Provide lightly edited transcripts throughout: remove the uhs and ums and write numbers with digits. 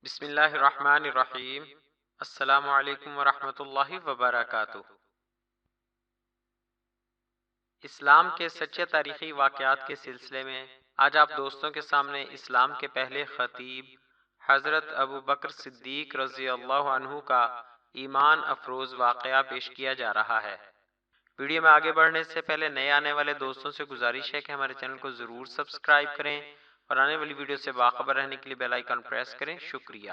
بسم اللہ الرحمن الرحیم۔ السلام علیکم ورحمۃ اللہ وبرکاتہ۔ اسلام کے سچے تاریخی واقعات کے سلسلے میں آج آپ دوستوں کے سامنے اسلام کے پہلے خطیب حضرت ابو بکر صدیق رضی اللہ عنہ کا ایمان افروز واقعہ پیش کیا جا رہا ہے۔ ویڈیو میں آگے بڑھنے سے پہلے نئے آنے والے دوستوں سے گزارش ہے کہ ہمارے چینل کو ضرور سبسکرائب کریں اور آنے والی ویڈیو سے باخبر رہنے کے لیے بیل آئیکن پریس کریں۔ شکریہ۔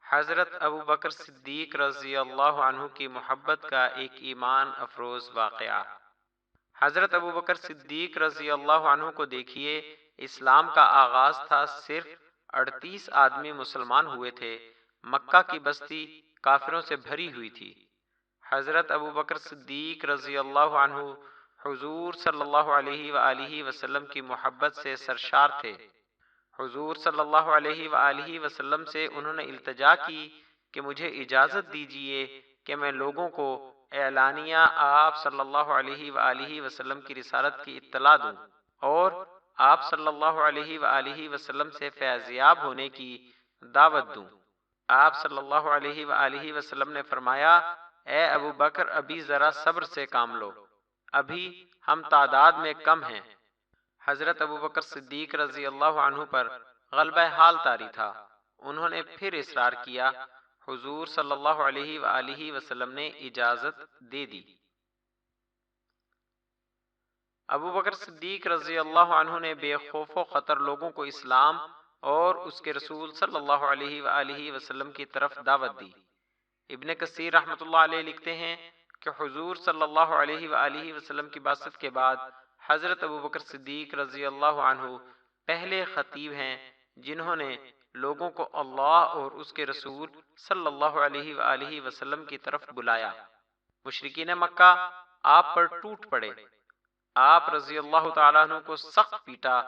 حضرت ابو بکر صدیق رضی اللہ عنہ کی محبت کا ایک ایمان افروز واقعہ۔ حضرت ابو بکر صدیق رضی اللہ عنہ کو دیکھیے، اسلام کا آغاز تھا، صرف 38 آدمی مسلمان ہوئے تھے، مکہ کی بستی کافروں سے بھری ہوئی تھی۔ حضرت ابو بکر صدیق رضی اللہ عنہ حضور صلی اللہ علیہ وآلہ وسلم کی محبت سے سرشار تھے۔ حضور صلی اللہ علیہ وآلہ وسلم سے انہوں نے التجا کی کہ مجھے اجازت دیجیے کہ میں لوگوں کو اعلانیہ آپ صلی اللہ علیہ وآلہ وسلم کی رسالت کی اطلاع دوں اور آپ صلی اللہ علیہ وآلہ وسلم سے فیضیاب ہونے کی دعوت دوں۔ آپ صلی اللہ علیہ وآلہ وسلم نے فرمایا، اے ابو بکر، ابھی ذرا صبر سے کام لو، ابھی ہم تعداد میں کم ہیں۔ حضرت ابو بکر صدیق رضی اللہ عنہ پر غلبہ حال طاری تھا۔ انہوں نے پھر اصرار کیا۔ حضور صلی اللہ علیہ وآلہ وسلم نے اجازت دے دی۔ ابو بکر صدیق رضی اللہ عنہ نے بے خوف و خطر لوگوں کو اسلام اور اس کے رسول صلی اللہ علیہ وآلہ وسلم کی طرف دعوت دی۔ ابن کثیر رحمۃ اللہ علیہ لکھتے ہیں کہ حضور صلی اللہ علیہ وآلہ وسلم کی بعثت کے بعد حضرت ابو بکر صدیق رضی اللہ عنہ پہلے خطیب ہیں جنہوں نے لوگوں کو اللہ اور اس کے رسول صلی اللہ علیہ وآلہ وسلم کی طرف بلایا۔ مشرکین مکہ آپ پر ٹوٹ پڑے، آپ رضی اللہ تعالیٰ عنہ کو سخت پیٹا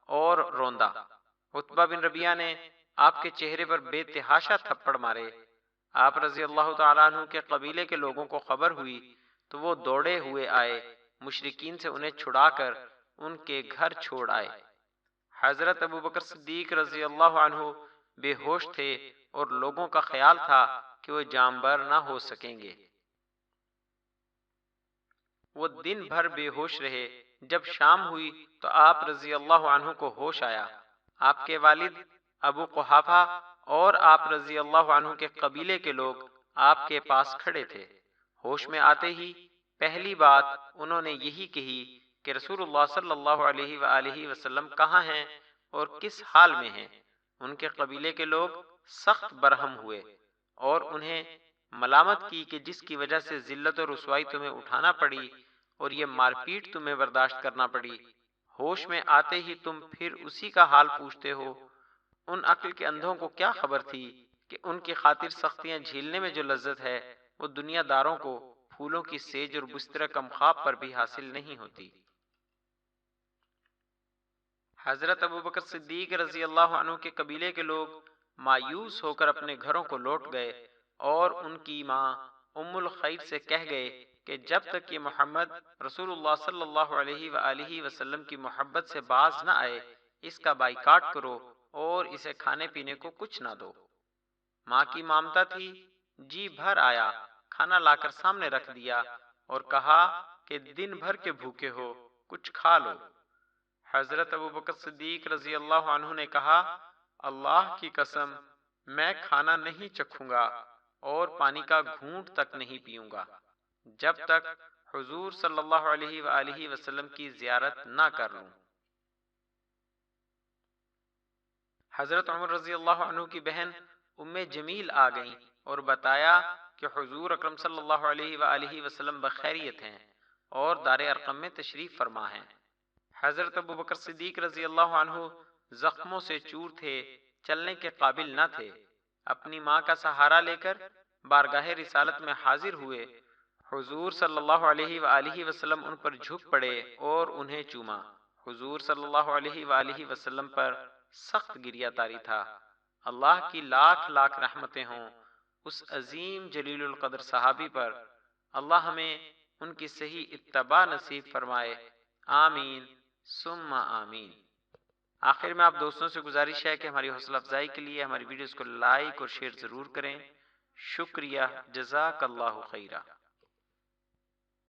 اور روندا۔ عتبہ بن ربیعہ نے آپ کے چہرے پر بے تحاشا تھپڑ مارے۔ آپ رضی اللہ تعالیٰ عنہ کے قبیلے کے لوگوں کو خبر ہوئی تو وہ دوڑے ہوئے آئے، مشرکین سے انہیں چھڑا کر ان کے گھر چھوڑ آئے۔ حضرت ابو بکر صدیق رضی اللہ عنہ بے ہوش تھے اور لوگوں کا خیال تھا کہ وہ جانبر نہ ہو سکیں گے۔ وہ دن بھر بے ہوش رہے۔ جب شام ہوئی تو آپ رضی اللہ عنہ کو ہوش آیا۔ آپ کے والد ابو قحافہ اور آپ رضی اللہ عنہ کے قبیلے کے لوگ آپ کے پاس کھڑے تھے۔ ہوش میں آتے ہی پہلی بات انہوں نے یہی کہی کہ رسول اللہ صلی اللہ علیہ وآلہ وسلم کہاں ہیں اور کس حال میں ہیں۔ ان کے قبیلے کے لوگ سخت برہم ہوئے اور انہیں ملامت کی کہ جس کی وجہ سے ذلت و رسوائی تمہیں اٹھانا پڑی اور یہ مار پیٹ تمہیں برداشت کرنا پڑی، ہوش میں آتے ہی تم پھر اسی کا حال پوچھتے ہو۔ ان عقل کے اندھوں کو کیا خبر تھی کہ ان کی خاطر سختیاں جھیلنے میں جو لذت ہے وہ دنیا داروں کو پھولوں کی سیج اور بستر کمخواب پر بھی حاصل نہیں ہوتی۔ حضرت ابو بکر صدیق رضی اللہ عنہ کے قبیلے کے لوگ مایوس ہو کر اپنے گھروں کو لوٹ گئے اور ان کی ماں ام الخیر سے کہہ گئے کہ جب تک یہ محمد رسول اللہ صلی اللہ علیہ وآلہ وسلم کی محبت سے باز نہ آئے، اس کا بائیکاٹ کرو اور اسے کھانے پینے کو کچھ نہ دو۔ ماں کی مامتا تھی، جی بھر آیا، کھانا لا کر سامنے رکھ دیا اور کہا کہ دن بھر کے بھوکے ہو، کچھ کھا لو۔ حضرت ابو بکر صدیق رضی اللہ عنہ نے کہا، اللہ کی قسم، میں کھانا نہیں چکھوں گا اور پانی کا گھونٹ تک نہیں پیوں گا جب تک حضور صلی اللہ علیہ وآلہ وسلم کی زیارت نہ کر لوں۔ حضرت عمر رضی اللہ عنہ کی بہن ام جمیل آ گئیں اور بتایا کہ حضور اکرم صلی اللہ علیہ وآلہ وسلم بخیریت ہیں اور دار ارقم میں تشریف فرما ہیں۔ حضرت ابو بکر صدیق رضی اللہ عنہ زخموں سے چور تھے، چلنے کے قابل نہ تھے۔ اپنی ماں کا سہارا لے کر بارگاہ رسالت میں حاضر ہوئے۔ حضور صلی اللہ علیہ وآلہ وسلم ان پر جھک پڑے اور انہیں چوما۔ حضور صلی اللہ علیہ وآلہ وسلم پر سخت گریہ طاری تھا۔ اللہ کی لاکھ لاکھ رحمتیں ہوں اس عظیم جلیل القدر صحابی پر۔ اللہ ہمیں ان کی صحیح اتباع نصیب فرمائے، آمین ثم آمین۔ آخر میں آپ دوستوں سے گزارش ہے کہ ہماری حوصلہ افزائی کے لیے ہماری ویڈیوز کو لائک اور شیئر ضرور کریں۔ شکریہ، جزاک اللہ خیرہ۔